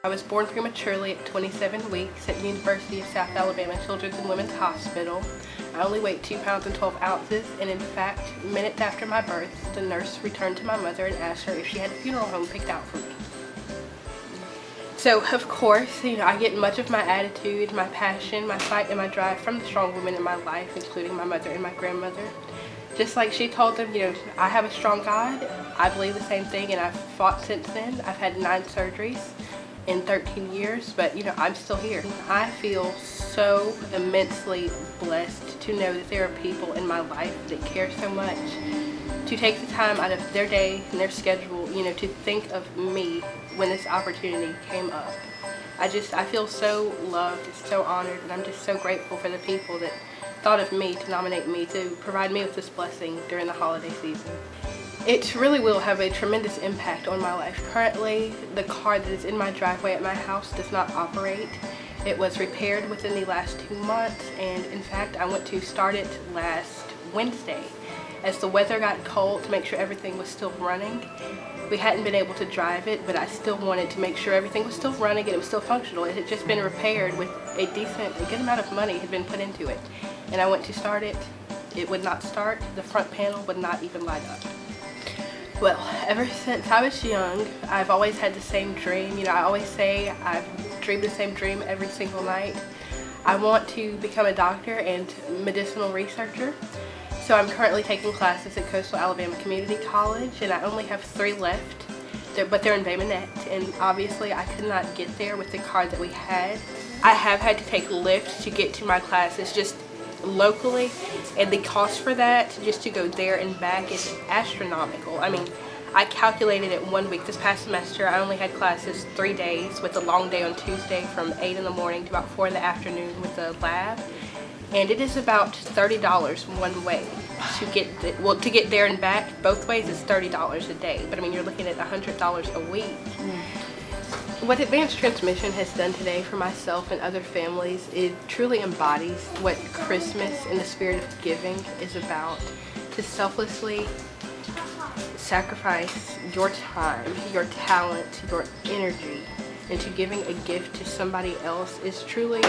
I was born prematurely at 27 weeks at University of South Alabama Children's and Women's Hospital. I only weighed 2 pounds and 12 ounces, and in fact, minutes after my birth, the nurse returned to my mother and asked her if she had a funeral home picked out for me. So, of course, I get much of my attitude, my passion, my fight, and my drive from the strong women in my life, including my mother and my grandmother. Just like she told them, I have a strong God. I believe the same thing, and I've fought since then. I've had 9 surgeries in 13 years, but I'm still here. I feel so immensely blessed to know that there are people in my life that care so much to take the time out of their day and their schedule, to think of me when this opportunity came up. I feel so loved, so honored, and I'm just so grateful for the people that thought of me to nominate me to provide me with this blessing during the holiday season. It really will have a tremendous impact on my life. Currently, the car that is in my driveway at my house does not operate. It was repaired within the last 2 months, and in fact, I went to start it last Wednesday. As the weather got cold, to make sure everything was still running. We hadn't been able to drive it, but I still wanted to make sure everything was still running and it was still functional. It had just been repaired with a good amount of money had been put into it. And I went to start it. It would not start. The front panel would not even light up. Well, ever since I was young, I've always had the same dream. I always say I've dreamed the same dream every single night. I want to become a doctor and medicinal researcher. So I'm currently taking classes at Coastal Alabama Community College, and I only have 3 left, but they're in Bay Minette, and obviously I could not get there with the car that we had. I have had to take Lyft to get to my classes just locally, and the cost for that just to go there and back is astronomical. I mean, I calculated it 1 week. This past semester I only had classes 3 days, with a long day on Tuesday from 8 in the morning to about 4 in the afternoon with the lab. And it is about $30 one way to get there and back. Both ways is $30 a day, but I mean, you're looking at $100 a week. What Advanced Transmission has done today for myself and other families, it truly embodies what Christmas and the spirit of giving is about. To selflessly sacrifice your time, your talent, your energy into giving a gift to somebody else is truly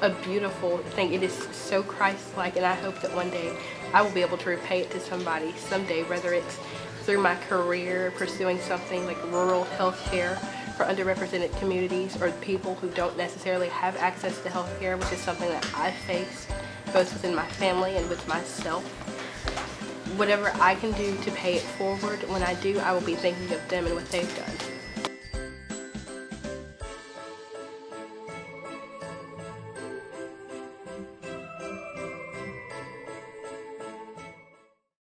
a beautiful thing. It is so Christ-like, and I hope that one day I will be able to repay it to somebody someday, whether it's through my career pursuing something like rural health care for underrepresented communities, or people who don't necessarily have access to health care, which is something that I face both within my family and with myself. Whatever I can do to pay it forward, when I do, I will be thinking of them and what they've done.